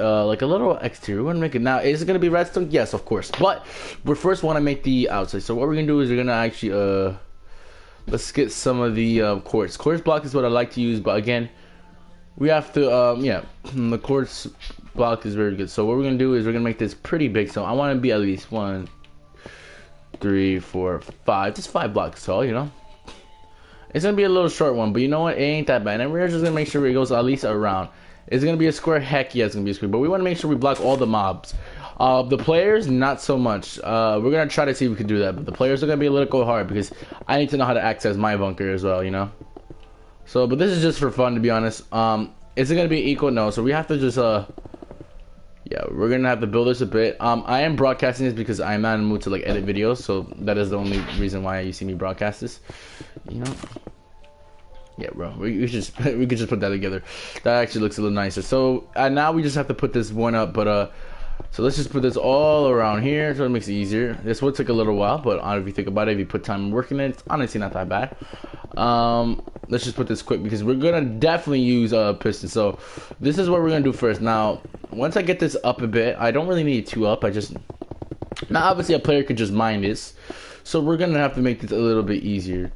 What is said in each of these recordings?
like a little exterior. We're gonna make it now. Is it gonna be redstone? Yes, of course. But we first want to make the outside. So what we're gonna do is we're gonna actually let's get some of the quartz. Quartz block is what I like to use, but again, we have to yeah, the quartz block is very good. So what we're gonna do is we're gonna make this pretty big. So I want to be at least 1, 3, 4, 5, just 5 blocks tall. You know, it's gonna be a little short one, but you know what? It ain't that bad. And we're just gonna make sure it goes at least around. Is it gonna be a square? Heck yeah, it's gonna be a square. But we want to make sure we block all the mobs. The players, not so much. We're gonna try to see if we can do that, but the players are gonna be a little hard because I need to know how to access my bunker as well, you know. So, but this is just for fun, to be honest. Is it gonna be equal? No. So we have to just yeah, we're gonna have to build this a bit. I am broadcasting this because I'm not in the mood to like edit videos, so that is the only reason why you see me broadcast this. You know. Yeah, bro. We could just put that together. That actually looks a little nicer. So now we just have to put this one up, but so let's just put this all around here so it makes it easier. This will take a little while, but if you think about it, if you put time working it, it's honestly not that bad. Let's just put this quick because we're gonna definitely use piston. So this is what we're gonna do first. Now, once I get this up a bit, I don't really need it too up. Now obviously a player could just mine this, so we're gonna have to make this a little bit easier.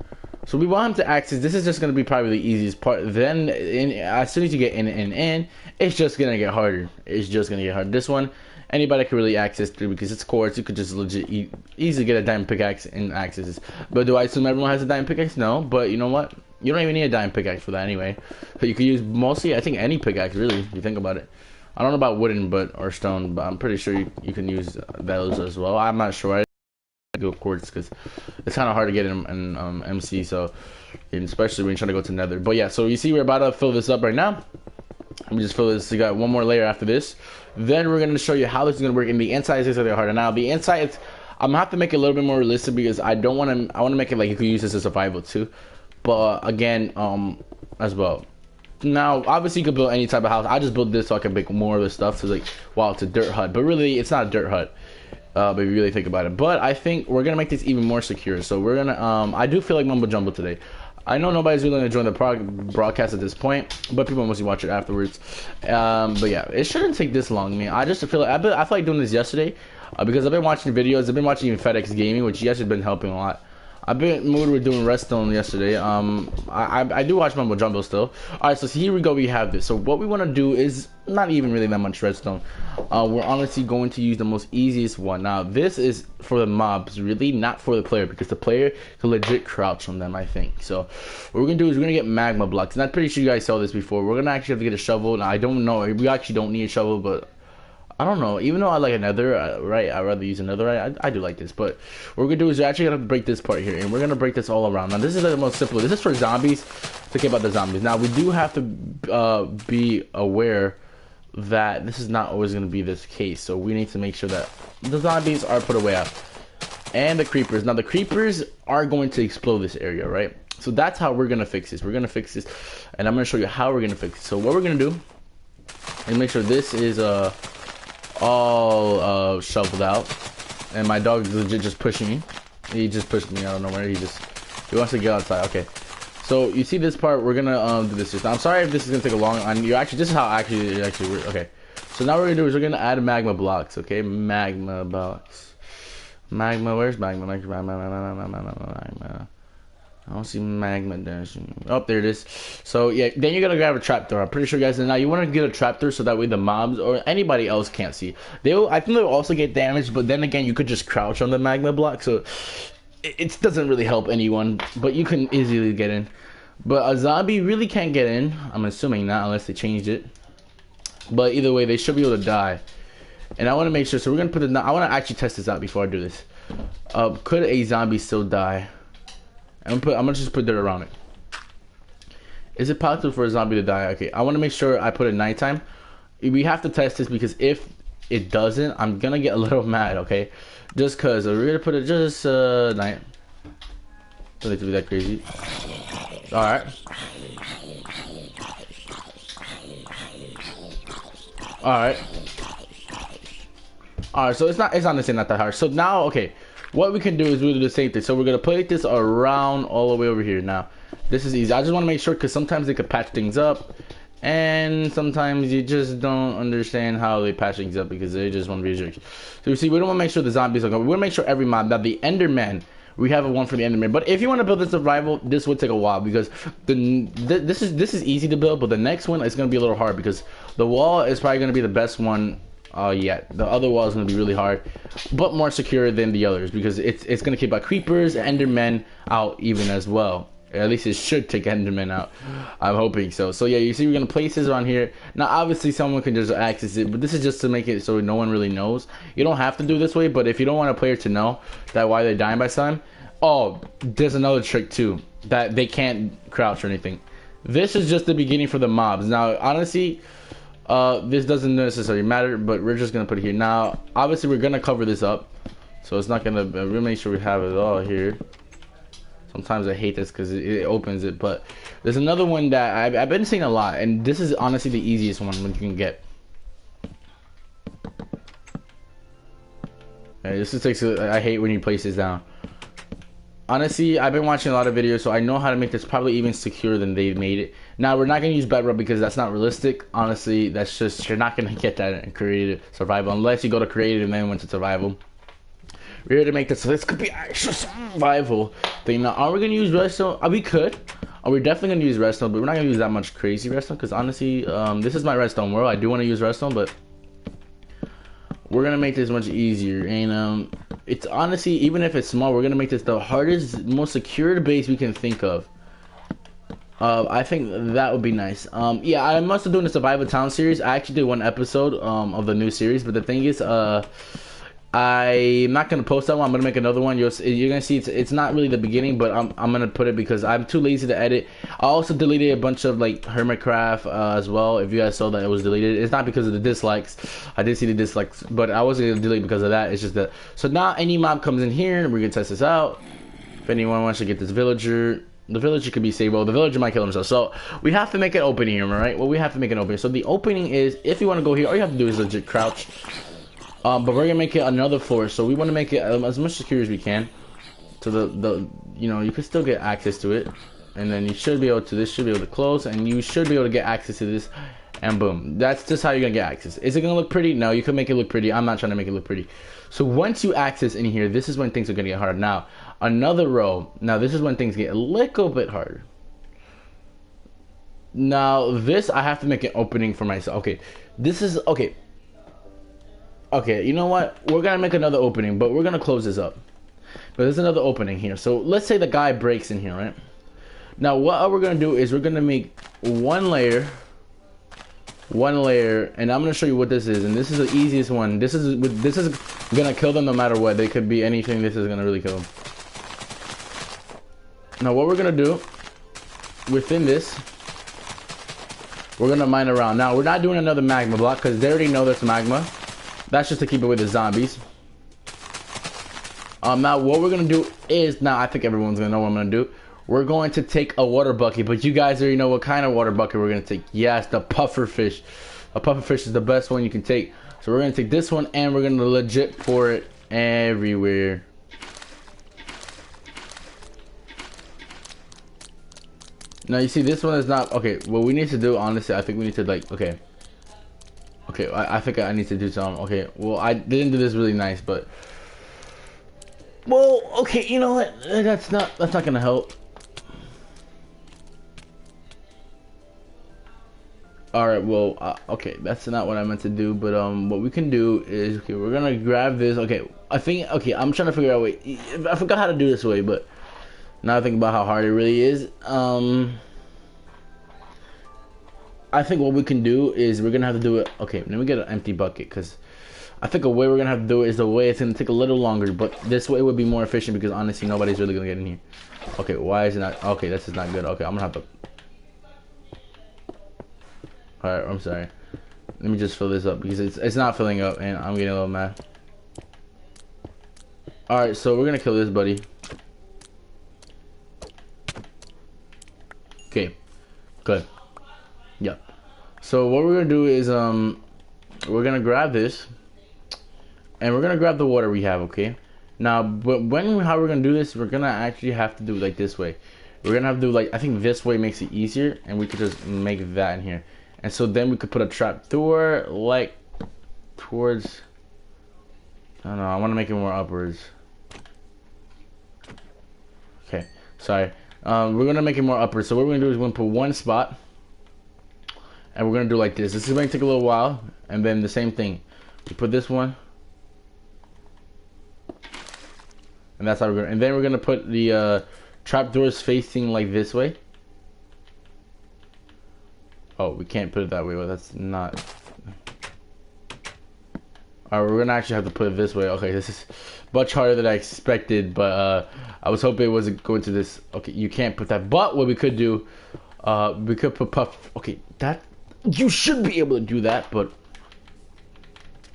So we want him to access. This is just gonna be probably the easiest part. Then as soon as you get in, it's just gonna get harder. It's just gonna get harder. This one, anybody can really access through because it's quartz. You could just legit easily get a diamond pickaxe and access this. But do I assume everyone has a diamond pickaxe? No. But you know what? You don't even need a diamond pickaxe for that anyway. But you could use mostly, I think, any pickaxe really. If you think about it. I don't know about wooden, or stone, but I'm pretty sure you can use those as well. I'm not sure. I go quartz because it's kind of hard to get in MC. So, and especially when you're trying to go to Nether. But yeah, so you see, we're about to fill this up right now. Let me just fill this. We got one more layer after this. Then we're gonna show you how this is gonna work. And the inside is really harder. Now the inside, I'm gonna have to make it a little bit more realistic because I want to make it like you could use this as survival too. But again, as well. Now obviously you could build any type of house. I just built this so I can make more of the stuff. So like, wow, it's a dirt hut, but really it's not a dirt hut. But if you really think about it. But I think we're gonna make this even more secure. So we're gonna I do feel like mumbo jumbo today. I know nobody's really gonna join the broadcast at this point, but people mostly watch it afterwards. But yeah, it shouldn't take this long. I mean, I just feel like I feel like doing this yesterday because I've been watching videos. I've been watching even FedEx Gaming, which yes has been helping a lot. I've been mood with doing redstone yesterday. I do watch Mumbo Jumbo still. Alright, so here we go, we have this. So what we want to do is not even really that much redstone. We're honestly going to use the most easiest one. Now this is for the mobs, really, not for the player, because the player can legit crouch on them, I think. So what we're gonna do is we're gonna get magma blocks. And I'm pretty sure you guys saw this before. We're gonna actually have to get a shovel. Now I don't know, we actually don't need a shovel, but I don't know, even though I like another, right, I'd rather use another, right, I do like this, but what we're gonna do is we're actually gonna break this part here, and we're gonna break this all around. Now this is the most simple, this is for zombies, think about the zombies. Now we do have to be aware that this is not always gonna be this case, so we need to make sure that the zombies are put away out. And the creepers, now the creepers are going to explode this area, right? So that's how we're gonna fix this, and I'm gonna show you how we're gonna fix it. So what we're gonna do is make sure this is all shoveled out, and my dog is legit just pushing me. He just pushed me, I don't know where. He wants to get outside. Okay, so you see this part, we're gonna do this. Now I'm sorry if this is gonna take a long, and you actually, this is how it actually works. Okay, so now what we're gonna do is we're gonna add magma blocks. Okay, magma blocks. Where's magma? I don't see magma there. Oh, there it is. So yeah, then you're gonna grab a trapdoor. I'm pretty sure, guys. And now you want to get a trapdoor so that way the mobs or anybody else can't see. I think they'll also get damaged, but then again, you could just crouch on the magma block, so it doesn't really help anyone. But you can easily get in. But a zombie really can't get in. I'm assuming not, unless they changed it. But either way, they should be able to die. And I want to make sure. So we're gonna put it. I want to actually test this out before I do this. Could a zombie still die? I'm gonna just put dirt around it. Is it possible for a zombie to die? Okay, I want to make sure I put it nighttime. We have to test this because if it doesn't, I'm gonna get a little mad. Okay, just cause we're gonna put it just night. Don't need to be that crazy. All right. All right. All right. So it's not honestly not that hard. So now, okay. What we can do is we'll do the same thing. So we're gonna place this around all the way over here. Now, this is easy. I just want to make sure because sometimes they could patch things up, and sometimes you just don't understand how they patch things up because they just want to be jerks. So you see, we don't want to make sure the zombies are going. We want to make sure every mob that the Enderman. We have a one for the Enderman, but if you want to build the survival, this would take a while because this is easy to build, but the next one is going to be a little hard because the wall is probably going to be the best one yet. The other wall is going to be really hard, but more secure than the others because it's going to keep our creepers, Endermen out even as well. At least it should take Enderman out. I'm hoping so. So yeah, you see we're going to place this around here. Now obviously someone can just access it, but this is just to make it so no one really knows. You don't have to do this way, but if you don't want a player to know that why they're dying by some, oh, there's another trick too, that they can't crouch or anything. This is just the beginning for the mobs. Now honestly, this doesn't necessarily matter, but we're just going to put it here. Now obviously we're going to cover this up, so it's not going to, we'll make sure we have it all here. Sometimes I hate this because it opens it, but there's another one that I've been seeing a lot, and this is honestly the easiest one you can get. Okay, this takes. I hate when you place this down. Honestly, I've been watching a lot of videos, so I know how to make this probably even secure than they've made it. Now we're not gonna use bedrock because that's not realistic. Honestly, that's just, you're not gonna get that in creative survival unless you go to creative and then went to survival. We're here to make this, so this could be actual survival thing. Now, are we gonna use redstone? We could. We're definitely gonna use redstone, but we're not gonna use that much crazy redstone because honestly, this is my redstone world. I do want to use redstone, but we're gonna make this much easier. And it's honestly, even if it's small, we're gonna make this the hardest, most secured base we can think of. I think that would be nice. Yeah, I'm also doing the Survival Town series. I actually did one episode of the new series, but the thing is, I'm not gonna post that one. I'm gonna make another one. You're gonna see it's not really the beginning, but I'm gonna put it because I'm too lazy to edit. I also deleted a bunch of like Hermitcraft as well. If you guys saw that it was deleted, it's not because of the dislikes. I did see the dislikes, but I wasn't gonna delete because of that. It's just that. So now any mob comes in here, and we're gonna test this out. If anyone wants to get this villager, the villager could be saved. Well, the villager might kill himself. So we have to make an opening here, right? Well, we have to make an opening. So the opening is, if you want to go here, all you have to do is legit crouch. But we're gonna make it another floor, so we want to make it as much secure as we can. So the you know, you can still get access to it, and then you should be able to, this should be able to close, and you should be able to get access to this, and boom, that's just how you're gonna get access. Is it gonna look pretty? No, you can make it look pretty. I'm not trying to make it look pretty. So once you access in here, this is when things are gonna get hard. Now another row. Now this is when things get a little bit harder. Now this, I have to make an opening for myself. Okay, this is okay. Okay, you know what? We're gonna make another opening, but we're gonna close this up. But there's another opening here. So let's say the guy breaks in here, right? Now what we're gonna do is we're gonna make one layer, and I'm gonna show you what this is. And this is the easiest one. This is gonna kill them no matter what. They could be anything. This is gonna really kill them. Now what we're gonna do within this, we're gonna mine around. Now we're not doing another magma block because they already know there's magma. That's just to keep away the zombies. Now what we're gonna do is, now I think everyone's gonna know what I'm gonna do. We're going to take a water bucket, but you guys already know what kind of water bucket we're gonna take. Yes, the puffer fish. A puffer fish is the best one you can take. So we're gonna take this one and we're gonna legit pour it everywhere. Now you see this one is not okay. What we need to do, honestly, I think we need to like, okay. Okay, I think I need to do something. Okay, well, I didn't do this really nice, but well, okay, you know what? That's not gonna help. All right, well, okay, that's not what I meant to do, but what we can do is, okay, we're gonna grab this. Okay, I think, okay, I'm trying to figure out a way. I forgot how to do this way, but now I think about how hard it really is. I think what we can do is we're gonna have to do it. Okay, let me get an empty bucket because I think a way we're gonna have to do it is the way it's gonna take a little longer, but this way would be more efficient because honestly nobody's really gonna get in here. Okay, why is it not? Okay, this is not good. Okay, I'm gonna have to. All right, I'm sorry. Let me just fill this up because it's not filling up and I'm getting a little mad. All right, so we're gonna kill this buddy. Okay, good. Yep. So what we're gonna do is we're gonna grab this and we're gonna grab the water we have. Okay, now but how we're gonna do this, we're gonna actually have to do it like this way. We're gonna have to do like, I think this way makes it easier, and we could just make that in here, And so then we could put a trapdoor like towards, I don't know, I want to make it more upwards. Okay, sorry. We're gonna make it more upwards. So what we're gonna do is we're gonna put one spot, and we're gonna do like this. This is gonna take a little while, and then the same thing. We put this one, and that's how we're gonna. And then we're gonna put the trapdoors facing like this way. Oh, we can't put it that way. Well, that's not. Alright, we're gonna actually have to put it this way. Okay, this is much harder than I expected, but I was hoping it wasn't going to this. Okay, you can't put that. But what we could do, we could put puff. Okay, that you should be able to do that, but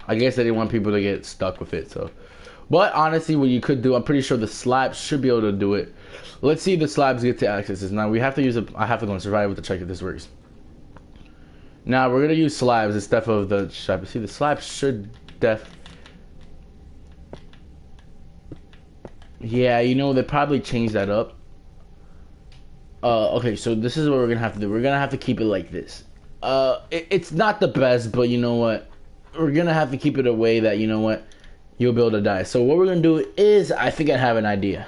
I guess I didn't want people to get stuck with it. So, but honestly, what you could do, I'm pretty sure the slabs should be able to do it. Let's see if the slabs get to access this. Now we have to use I have to go and survival to check if this works. Now we're gonna use slabs instead of the strap. See, the slabs should yeah, you know, they probably changed that up. Okay, so this is what we're gonna have to do. We're gonna have to keep it like this. It's not the best, but you know what? We're gonna have to keep it a way that, you know what, you'll be able to die. So what we're gonna do is, I think I have an idea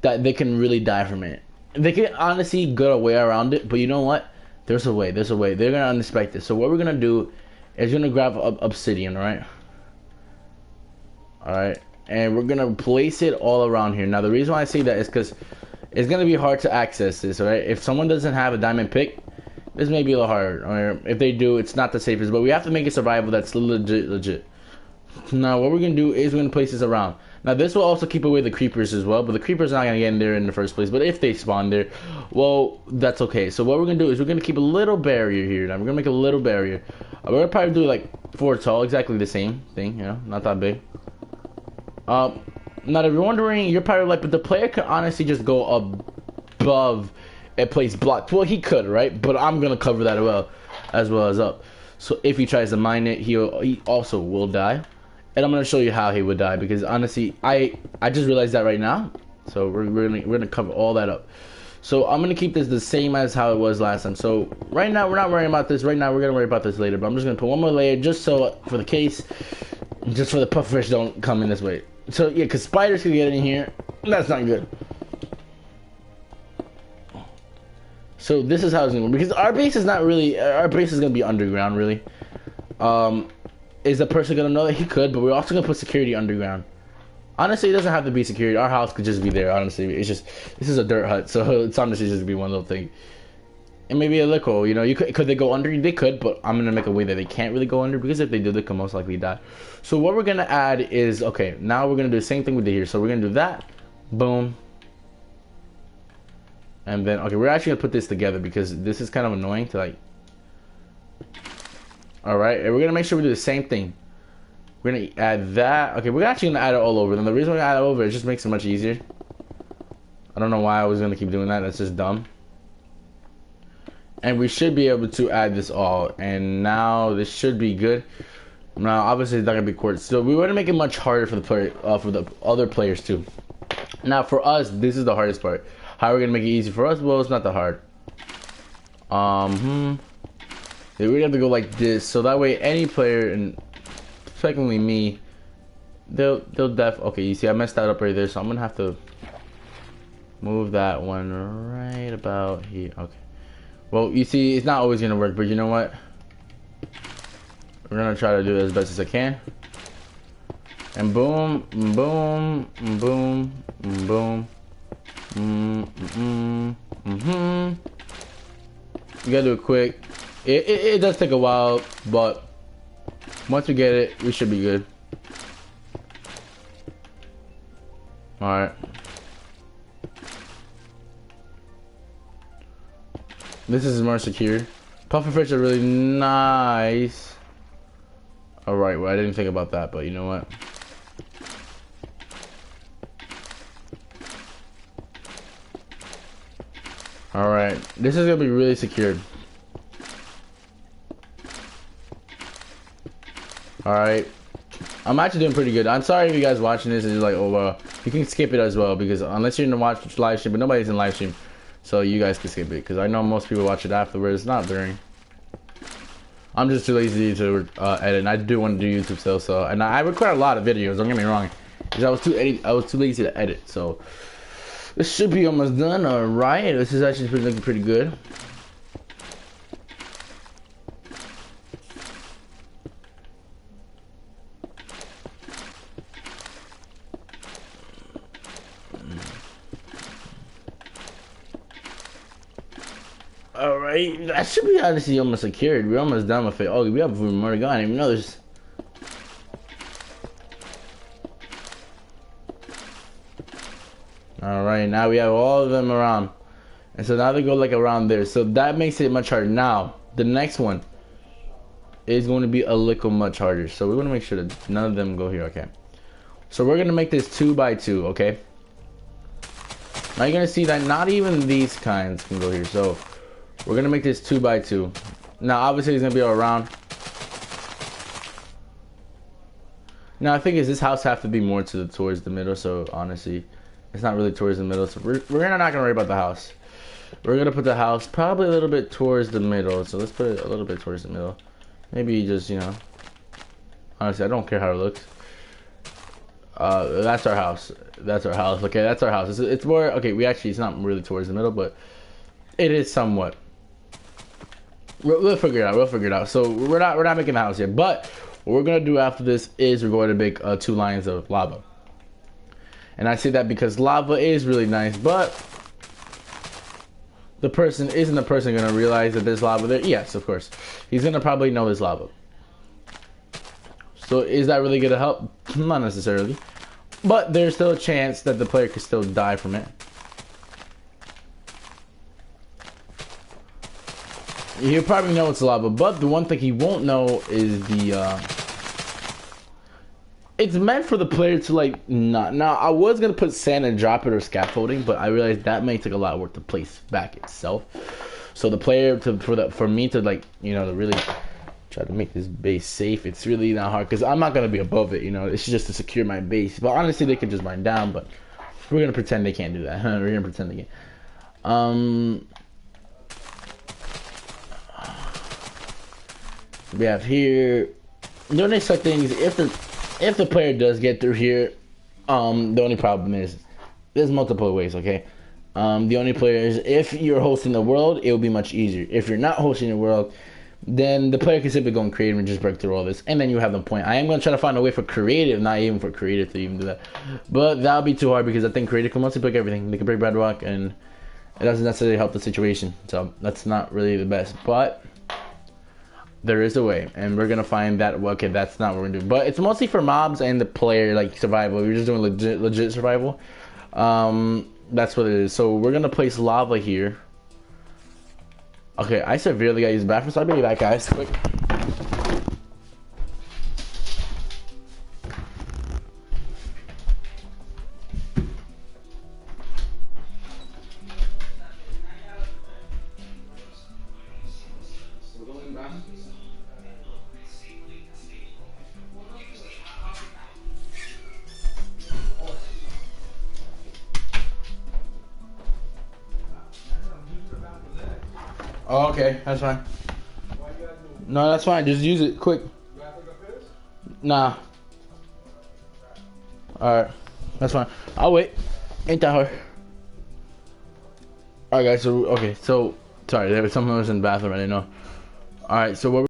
that they can really die from it. They can honestly get a way around it, but you know what? There's a way. There's a way. They're gonna unexpect this. So what we're gonna do is gonna grab obsidian, right? All right, and we're gonna place it all around here. Now the reason why I say that is because it's gonna be hard to access this. All right, if someone doesn't have a diamond pick, this may be a little harder. Or if they do, it's not the safest. But we have to make a survival that's legit. Now what we're gonna do is we're gonna place this around. Now this will also keep away the creepers as well, but the creepers are not gonna get in there in the first place. But if they spawn there, well, that's okay. So what we're gonna do is we're gonna keep a little barrier here. Now we're gonna make a little barrier. We're gonna probably do like 4 tall, exactly the same thing, you know, not that big. Now if you're wondering, you're probably like, but the player could honestly just go above and place blocks. Well, he could, right? But I'm gonna cover that as well as up. So if he tries to mine it, he also will die. And I'm gonna show you how he would die, because honestly, I just realized that right now. So we're gonna cover all that up. So I'm gonna keep this the same as how it was last time. So right now we're not worrying about this. Right now we're gonna worry about this later. But I'm just gonna put one more layer just so for the case, just for the pufferfish don't come in this way. So yeah, because spiders can get in here. That's not good. So this is how it's gonna work, because our base is not really. Our base is gonna be underground, really. Is the person gonna know that? He could, but we're also gonna put security underground. Honestly, it doesn't have to be security. Our house could just be there. Honestly, it's just, this is a dirt hut, so it's honestly just gonna be one little thing. And maybe a lick hole. You know, could they go under? They could, but I'm gonna make a way that they can't really go under, because if they do, they could most likely die. So what we're gonna add is, okay, now we're gonna do the same thing we did here. So we're gonna do that, boom, and then okay, we're actually gonna put this together because this is kind of annoying to like. All right, and we're gonna make sure we do the same thing. We're gonna add that. Okay, we're actually gonna add it all over. And the reason we add it over, it just makes it much easier. I don't know why I was gonna keep doing that. That's just dumb. And we should be able to add this all. And now this should be good. Now, obviously, it's not gonna be quartz. So we want to make it much harder for the player, for the other players too. Now, for us, this is the hardest part. How are we gonna make it easy for us? Well, it's not that hard. Yeah, we're gonna have to go like this, so that way any player, and secondly me, they'll okay, you see I messed that up right there, so I'm gonna have to move that one right about here. Okay, well, you see it's not always gonna work, but you know what, we're gonna try to do it as best as I can. And boom, boom, boom, boom, you gotta do it quick. It does take a while, but once we get it, we should be good. Alright. This is more secure. Pufferfish are really nice. Alright, well, I didn't think about that, but you know what? Alright, this is gonna be really secured. Alright, I'm actually doing pretty good. I'm sorry if you guys watching this and you're like, oh well, you can skip it as well, because unless you're in the watch live stream, but nobody's in live stream, so you guys can skip it, because I know most people watch it afterwards, not during. I'm just too lazy to edit. And I do want to do YouTube still, so and I record a lot of videos. Don't get me wrong, because I was too lazy to edit. So this should be almost done. All right, this is actually looking pretty good. Alright, that should be honestly almost secured. We're almost done with it. Oh, we have more to go. I didn't even know there's... Alright, now we have all of them around. And so now they go like around there. So that makes it much harder. Now, the next one is going to be a little much harder. So we want to make sure that none of them go here, okay? So we're going to make this 2 by 2, okay? Now you're going to see that not even these kinds can go here. So we're going to make this 2 by 2. Now obviously it's going to be all around. Now I think is this house have to be more towards the middle. So honestly, it's not really towards the middle. So we're not going to worry about the house. We're going to put the house probably a little bit towards the middle. So let's put it a little bit towards the middle. Maybe just, you know, honestly, I don't care how it looks. That's our house. That's our house. Okay, that's our house. It's more, okay, it's not really towards the middle, but it is somewhat. We'll figure it out. We'll figure it out. So we're not making the house yet. But what we're going to do after this is we're going to make 2 lines of lava. And I say that because lava is really nice, but isn't the person going to realize that there's lava there? Yes, of course. He's going to probably know there's lava. So is that really going to help? Not necessarily. But there's still a chance that the player could still die from it. He'll probably know it's lava, but the one thing he won't know is the it's meant for the player to like not. Now I was gonna put sand and drop it or scaffolding, but I realized that may take a lot of work to place back itself. So the player for me to like, you know, to really try to make this base safe, it's really not hard because I'm not gonna be above it, you know. It's just to secure my base. But honestly, they could just mine down, but we're gonna pretend they can't do that. We're gonna pretend they can't. We have here. The only such thing is if the player does get through here, the only problem is there's multiple ways, okay? The only player is if you're hosting the world, it will be much easier. If you're not hosting the world, then the player can simply go and creative and just break through all this, and then you have the point. I am going to try to find a way for creative, not even for creative to even do that. But that'll be too hard because I think creative can mostly break everything. They can break bedrock, and it doesn't necessarily help the situation. So that's not really the best. But there is a way, and we're gonna find that. Okay, that's not what we're gonna do. But it's mostly for mobs and the player, like survival. We're just doing legit survival. That's what it is. So we're gonna place lava here. Okay, I severely gotta use the bathroom, so I'll be back, guys. Quick. Oh, okay, that's fine. No, that's fine. Just use it quick. Nah. Alright, that's fine. I'll wait. Ain't that hard. Alright, guys, so, okay, so, sorry, there was someone was in the bathroom, I didn't know. Alright, so what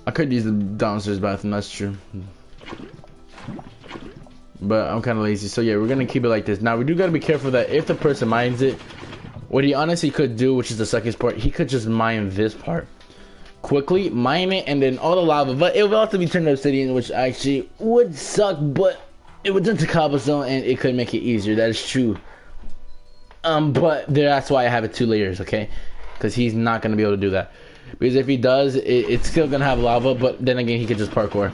I could use the downstairs bathroom, that's true. But I'm kind of lazy, so yeah, we're gonna keep it like this. Now, we do gotta be careful that if the person mines it, what he honestly could do, which is the second part, he could just mine this part quickly, mine it, and then all the lava. But it would also be turned to obsidian, which actually would suck, but it would turn to cobblestone, and it could make it easier. That is true. But that's why I have it 2 layers, okay? Because he's not gonna be able to do that. Because if he does, it's still gonna have lava. But then again, he could just parkour.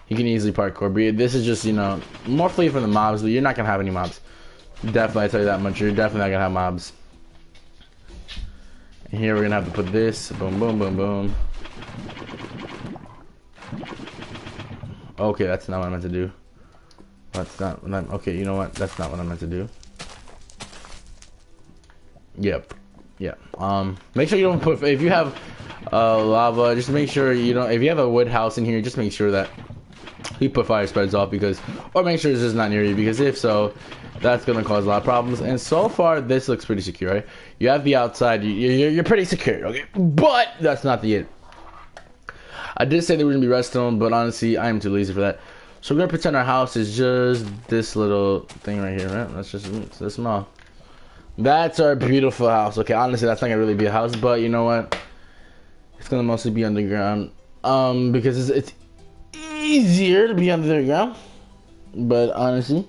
He can easily parkour. But this is just, you know, more free from the mobs. But you're not gonna have any mobs. Definitely, I tell you that much. You're definitely not gonna have mobs. And here we're gonna have to put this. Boom, boom, boom, boom. Okay, that's not what I meant to do. That's not. Okay, you know what? That's not what I meant to do. Yep. Yeah. Make sure you don't put, if you have lava, just make sure you don't, if you have a wood house in here, just make sure that you put fire spreads off, because, or make sure it's just not near you, because if so, that's gonna cause a lot of problems. And so far, this looks pretty secure, right? You have the outside, you're pretty secure, okay? But that's not the end. I did say there was gonna be redstone, but honestly, I am too lazy for that. So we're gonna pretend our house is just this little thing right here, right? That's just it's this small. That's our beautiful house. Okay, honestly, that's not gonna really be a house, but you know what? It's gonna mostly be underground, because it's easier to be underground. But honestly,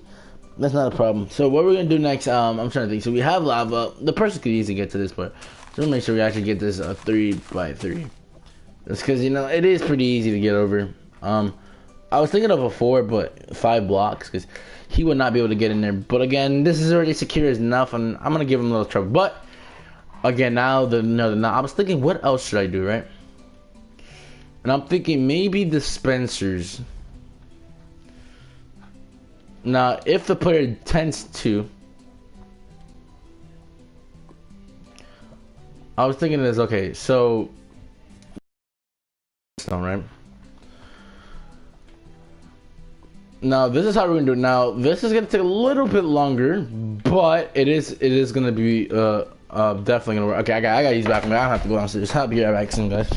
that's not a problem. So what we're gonna do next? I'm trying to think. So we have lava. The person could easily get to this part. So we'll make sure we actually get this 3x3. That's because you know it is pretty easy to get over. I was thinking of a 4, but 5 blocks because he would not be able to get in there. But again, this is already secure enough, and I'm gonna give him a little trouble. But again, now I was thinking, what else should I do, right? And I'm thinking maybe dispensers. Now, if the player tends to, I was thinking this. Okay, so right. Now this is how we're gonna do it. Now this is gonna take a little bit longer, but it is gonna be definitely gonna work. Okay, I gotta use the bathroom. I don't have to go downstairs. I'll be right back soon, guys.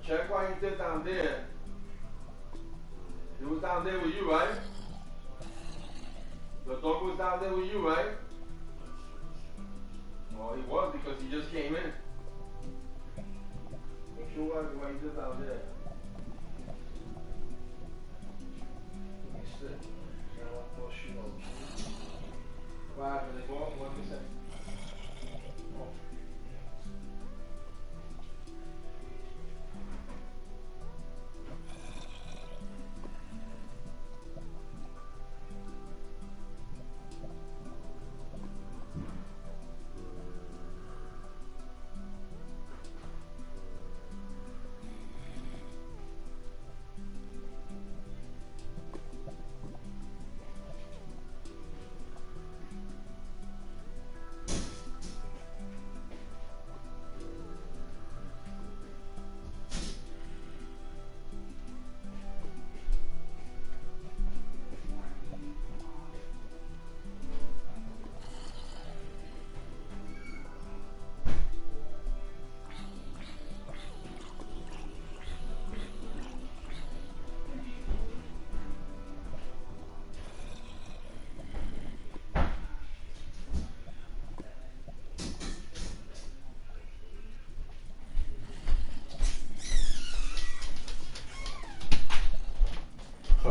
Check why you did down there. He was down there with you, right? The dog was down there with you, right? Oh, he was because he just came in. Make sure why you did down there. Let me sit. I don't want to shoot on you. What happened? They go up? What did they say? Oh.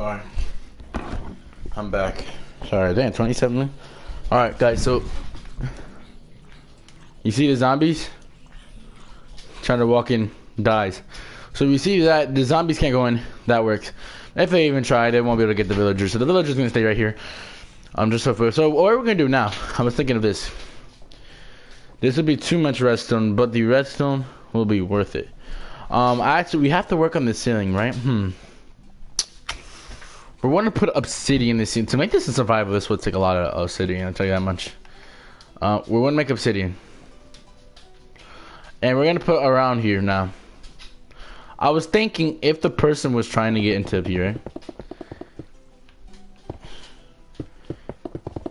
Alright. I'm back. Sorry, damn, 27. Alright, guys, so you see the zombies? Trying to walk in, dies. So you see that the zombies can't go in. That works. If they even try, they won't be able to get the villagers. So the villagers gonna stay right here. So what are we gonna do now? I was thinking of this. This would be too much redstone, but the redstone will be worth it. Actually, we have to work on the ceiling, right? We want to put obsidian in the ceiling. To make this a survival, this would take a lot of obsidian, I'll tell you that much. We want to make obsidian. And we're going to put around here now. I was thinking if the person was trying to get into here.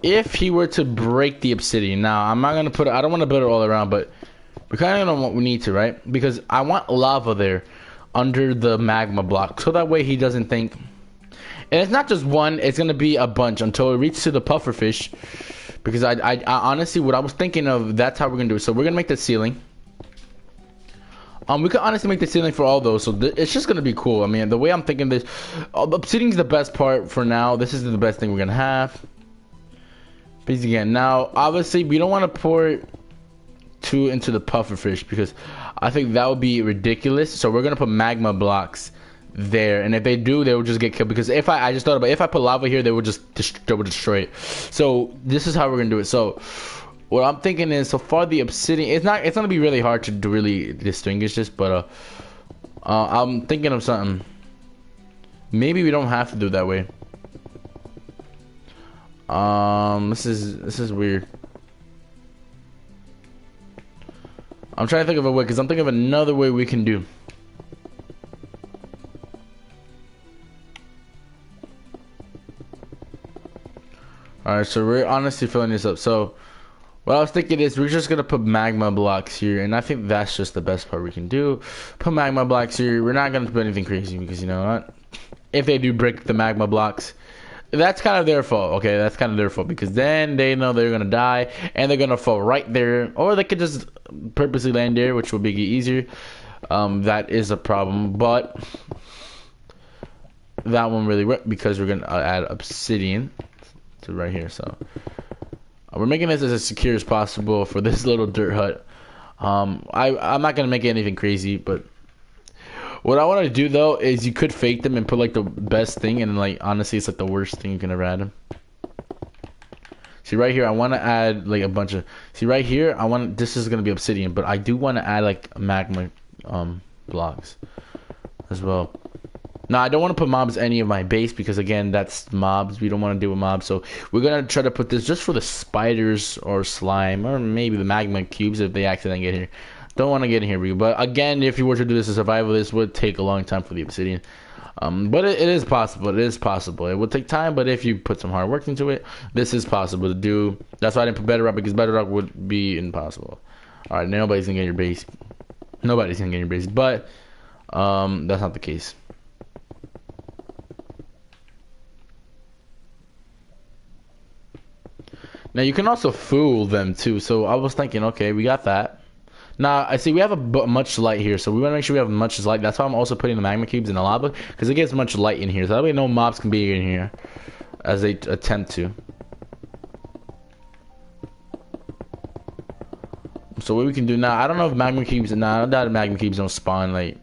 If he were to break the obsidian. Now, I'm not going to put it, I don't want to build it all around, but we kind of know what we need to, right? Because I want lava there under the magma block. So that way he doesn't think. And it's not just one, it's going to be a bunch until it reaches to the pufferfish. Because I honestly, what I was thinking of, that's how we're going to do it. So we're going to make the ceiling. We could honestly make the ceiling for all those. So it's just going to be cool. I mean, the way I'm thinking this, obsidian is the best part for now. This is the best thing we're going to have. Please again. Now, obviously, we don't want to pour 2 into the pufferfish because I think that would be ridiculous. So we're going to put magma blocks there, and if they do, they will just get killed. Because if I just thought about it, if I put lava here, they would just destroy it. So this is how we're gonna do it. So what I'm thinking is, so far the obsidian, it's gonna be really hard to really distinguish this, but I'm thinking of something. Maybe we don't have to do it that way. This is weird. I'm trying to think of a way, because I'm thinking of another way we can do. Alright, so we're honestly filling this up. So what I was thinking is we're just gonna put magma blocks here, and I think that's just the best part we can do. Put magma blocks here. We're not gonna put anything crazy because you know what? If they do break the magma blocks, that's kind of their fault. Okay, that's kind of their fault because then they know they're gonna die and they're gonna fall right there, or they could just purposely land there, which will be easier. That is a problem, but that one really worked because we're gonna add obsidian to right here. So we're making this as secure as possible for this little dirt hut. I'm not gonna make it anything crazy, but what I want to do though is you could fake them and put like the best thing, and like honestly it's like the worst thing you can ever add them. See right here, I want to add like a bunch of, see right here, this is gonna be obsidian, but I do want to add like magma blocks as well. Now I don't want to put mobs any of my base because again that's mobs. We don't want to deal with mobs, so we're gonna try to put this just for the spiders or slime or maybe the magma cubes if they accidentally get here. Don't want to get in here, but again, if you were to do this as survival, this would take a long time for the obsidian. But it is possible. It is possible. It would take time, but if you put some hard work into it, this is possible to do. That's why I didn't put bedrock, because bedrock would be impossible. All right, nobody's gonna get your base. Nobody's gonna get your base, but that's not the case. Now you can also fool them too. So I was thinking, okay, we got that. Now I see we have a much light here, so we want to make sure we have much light. That's why I'm also putting the magma cubes in the lava, because it gets much light in here. So that way no mobs can be in here as they attempt to. So what we can do now, I don't know if magma cubes, I doubt magma cubes don't spawn like.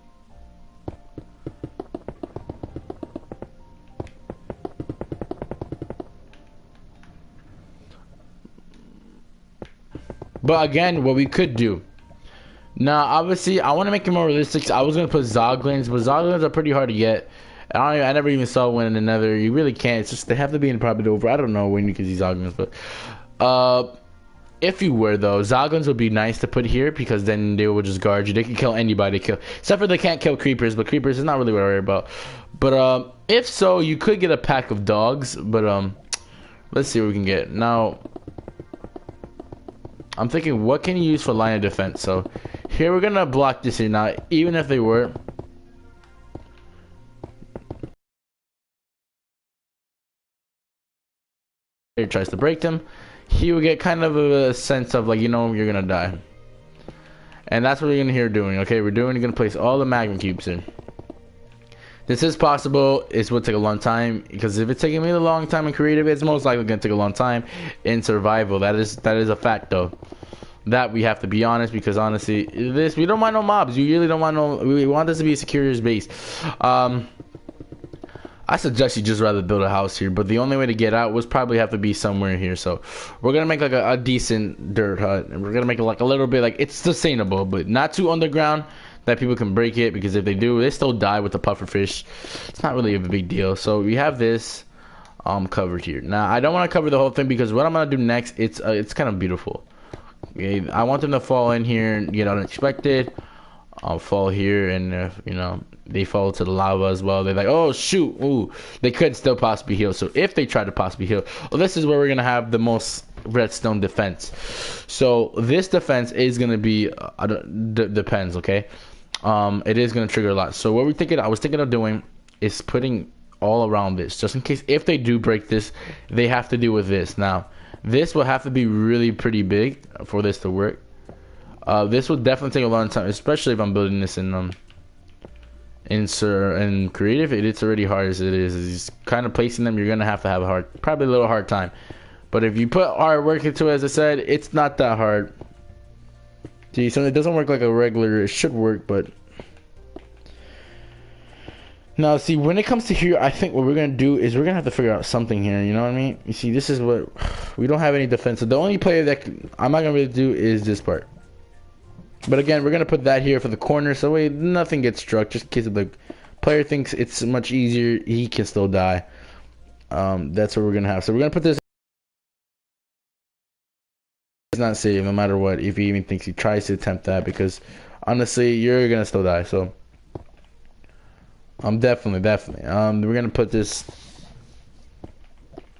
But again, what we could do. Now, obviously, I want to make it more realistic. I was gonna put zoglins, but zoglins are pretty hard to get. I never even saw one in the Nether. You really can't. It's just they have to be in probably over. I don't know when you can see zoglins, but if you were though, zoglins would be nice to put here because then they will just guard you. They can kill anybody. Except for they can't kill creepers, but creepers is not really what I worry about. But if so, you could get a pack of dogs. But let's see what we can get now. I'm thinking, what can you use for line of defense? So here we're gonna block this here now, even if they were. He tries to break them, he will get kind of a sense of like, you know, you're gonna die. And that's what we're gonna hear doing. Okay, we're gonna place all the magma cubes in. This is possible. It will take a long time because if it's taking me a long time in creative, it's most likely gonna take a long time in survival. That is a fact though. That we have to be honest, because honestly, this we don't want no mobs. You really don't want no. We want this to be a secure base. I suggest you just rather build a house here, but the only way to get out was probably have to be somewhere here. So we're gonna make like a decent dirt hut, and we're gonna make it like a little bit like it's sustainable, but not too underground that people can break it, because if they do, they still die with the pufferfish. It's not really a big deal. So we have this covered here. Now I don't want to cover the whole thing because what I'm gonna do next, it's kind of beautiful. Okay, I want them to fall in here and get unexpected. I'll fall here, and if you know they fall to the lava as well, they're like, oh shoot, ooh, they could still possibly heal. So if they try to possibly heal, well, this is where we're gonna have the most redstone defense. So this defense is gonna be depends, okay. It is gonna trigger a lot. So what I was thinking of doing is putting all around this, just in case if they do break this, they have to deal with this. Now this will have to be really pretty big for this to work. This will definitely take a long time, especially if I'm building this in creative. It's already hard as it is. It's kind of placing them, you're gonna have a probably a little hard time. But if you put hard work into it, as I said, it's not that hard. See, so it doesn't work like a regular. It should work, but now see, when it comes to here, I think what we're gonna do is we're gonna have to figure out something here. You know what I mean? You see, this is what we don't have any defense. So the only player that I'm not gonna really do is this part. But again, we're gonna put that here for the corner, so way nothing gets struck. Just in case if the player thinks it's much easier, he can still die. That's what we're gonna have. So we're gonna put this. It's not safe, no matter what. If he even thinks he tries to attempt that, because honestly, you're gonna still die. So, definitely. We're gonna put this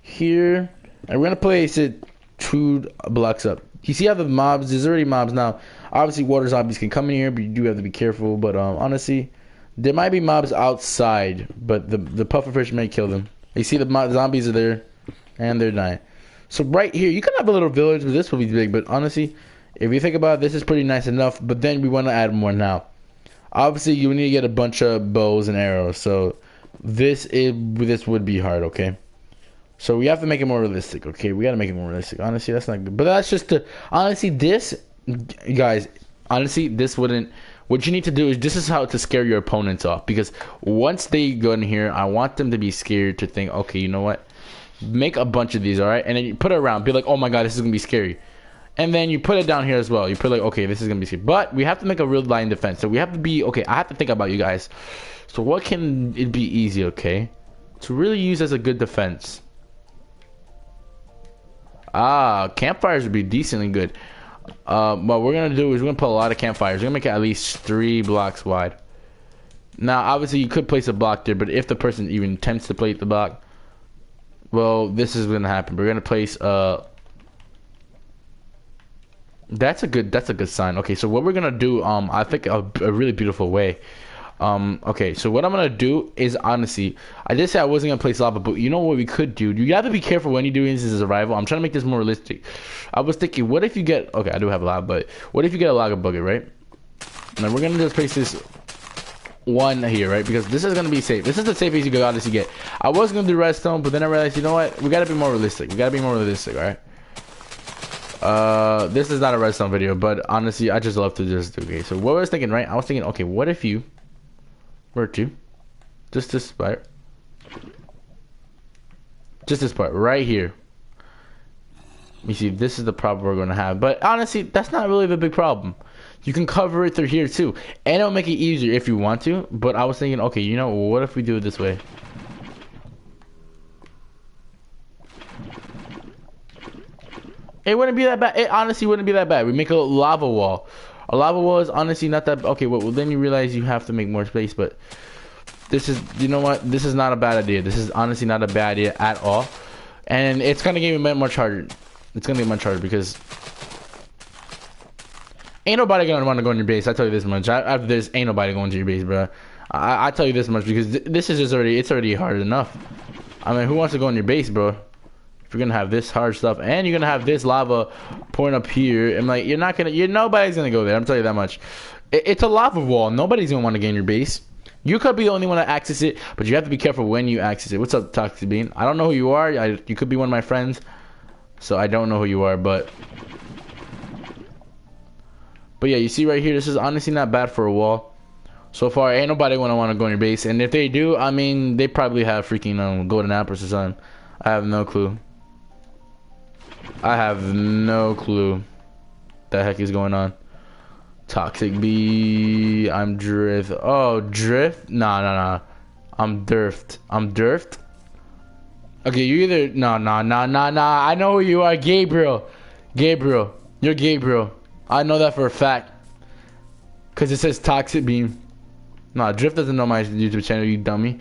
here, and we're gonna place it 2 blocks up. You see how the mobs? There's already mobs now. Obviously, water zombies can come in here, but you do have to be careful. But honestly, there might be mobs outside, but the pufferfish may kill them. You see the zombies are there, and they're dying. So right here, you can have a little village, but this will be big. But honestly, if you think about it, this is pretty nice enough. But then we want to add more now. Obviously, you need to get a bunch of bows and arrows. So this would be hard, okay? So we have to make it more realistic, okay? We got to make it more realistic. Honestly, that's not good. But that's just honestly, this, guys, honestly, this wouldn't. What you need to do is, this is how to scare your opponents off. Because once they go in here, I want them to be scared to think, okay, you know what? Make a bunch of these, all right? And then you put it around. Be like, oh my god, this is going to be scary. And then you put it down here as well. You put like, okay, this is going to be scary. But we have to make a real line defense. So we have to be, okay, I have to think about you guys. So what can it be easy, okay? To really use as a good defense. Campfires would be decently good. What we're gonna do is we're gonna put a lot of campfires. We're gonna make it at least 3 blocks wide. Now, obviously, you could place a block there, but if the person even attempts to place the block, well, this is gonna happen. We're gonna place that's a good sign. Okay, so what we're gonna do, I think a really beautiful way. Okay, so what I'm gonna do is, honestly, I did say I wasn't gonna place lava, but you know what we could do? You have to be careful when you do this as a rival. I'm trying to make this more realistic. I was thinking, what if you get, okay, I do have a lava, but what if you get a lava bucket, right? Now we're gonna just place this one here, right? Because this is gonna be safe. This is the safest you could honestly get. I was gonna do redstone, but then I realized, you know what? We gotta be more realistic. All right? This is not a redstone video, but honestly, I just love to just do. Okay, so what I was thinking, right? I was thinking, okay, what if you were to just this part right here. You see, this is the problem we're going to have, but honestly, that's not really the big problem. You can cover it through here too, and it'll make it easier if you want to. But I was thinking, okay, you know, what if we do it this way? It wouldn't be that bad. It honestly wouldn't be that bad. We make a lava wall. A lava wall is honestly not that... Okay, well, then you realize you have to make more space, but... This is... You know what? This is not a bad idea. This is honestly not a bad idea at all. And it's going to get much harder. It's going to be much harder because... Ain't nobody going to want to go in your base. I tell you this much. After this, ain't nobody going to your base, bro. I tell you this much because this is just already... It's already hard enough. I mean, who wants to go in your base, bro? If you're gonna have this hard stuff and you're gonna have this lava pouring up here, and like nobody's gonna go there. I'm telling you that much. It's a lava wall. Nobody's gonna want to get in your base. You could be the only one to access it, but you have to be careful when you access it. What's up, Toxic Bean? I don't know who you are. You could be one of my friends, so I don't know who you are, but yeah, you see right here, this is honestly not bad for a wall. So far, ain't nobody gonna want to go in your base, and if they do, I mean, they probably have freaking golden apples or something. I have no clue. I have no clue. The heck is going on? Toxic B. I'm drift. Oh, drift? Nah. I'm durfed. I'm durfed. Okay, you either nah. I know who you are, Gabriel. Gabriel, you're Gabriel. I know that for a fact. Cause it says Toxic Beam. Nah, Drift doesn't know my YouTube channel, you dummy.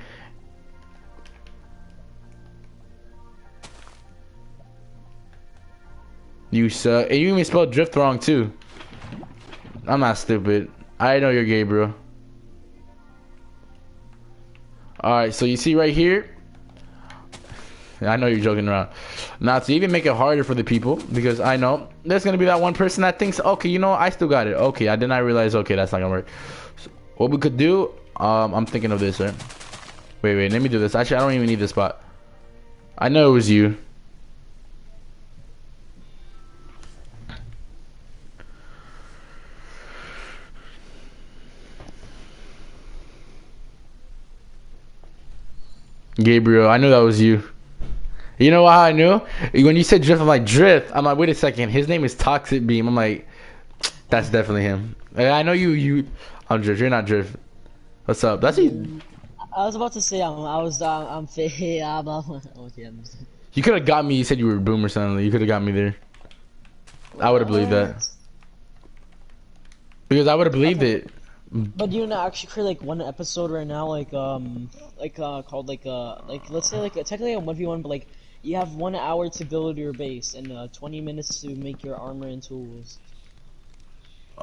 You suck. And you even spelled Drift wrong too. I'm not stupid. I know you're Gabriel. Alright, so you see right here. I know you're joking around. Now to even make it harder for the people, because I know there's gonna be that one person that thinks, okay, you know, I still got it. Okay, I did not realize. Okay, that's not gonna work. So what we could do, I'm thinking of this, right? Wait, let me do this. Actually, I don't even need this spot. I know it was you. Gabriel, I knew that was you. You know how I knew? When you said Drift, I'm like, Drift. I'm like, wait a second. His name is Toxic Beam. I'm like, that's definitely him. I know you. I'm Drift. You're not Drift. What's up? That's you. I was about to say I'm fake. Okay, You could have got me. You said you were Boom or something. You could have got me there. I would have believed that. Because I would have believed it. But you know, actually create like one episode right now, called let's say technically a 1v1, but like you have 1 hour to build your base and 20 minutes to make your armor and tools.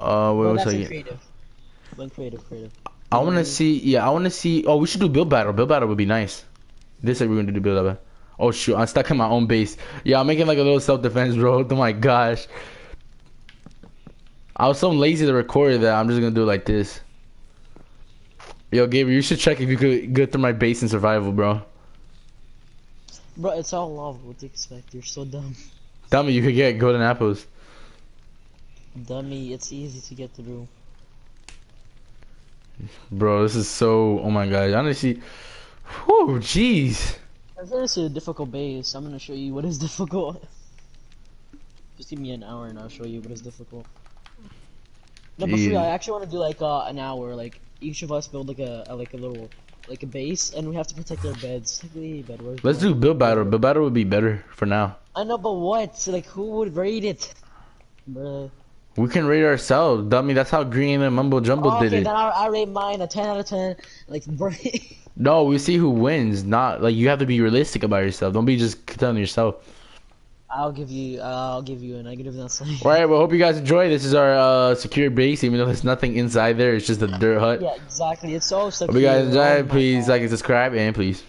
Wait a second. Creative. When creative. I want to see. Yeah, I want to see. Oh, we should do build battle. Build battle would be nice. This is we're gonna do build battle. Oh shoot, I'm stuck in my own base. Yeah, I'm making like a little self defense, bro. Oh my gosh. I was so lazy to record that I'm just gonna do it like this. Yo, Gabriel, you should check if you could get through my base in survival, bro. Bro, it's all lava. What do you expect? You're so dumb. Dummy, you could get golden apples. Dummy, it's easy to get through. Bro, this is so. Oh my god, honestly. Whew, jeez. This is a difficult base. I'm gonna show you what is difficult. Just give me an hour and I'll show you what is difficult. No, but for real, I actually want to do like an hour. Like each of us build like a little base, and we have to protect our beds. Let's do build battle. Build battle would be better for now. I know, but what? So, like, who would raid it, bruh? We can rate ourselves, dummy. That's how Green and Mumbo Jumbo did it. Okay, then I rate mine a 10 out of 10. Like, bro. No, we see who wins. Not like you have to be realistic about yourself. Don't be just telling yourself. I'll give you a negative. That's like. All right, well, hope you guys enjoy. This is our secure base, even though there's nothing inside there. It's just a dirt hut. Yeah, exactly. It's so secure. Hope you guys enjoy. Please like and subscribe, and please.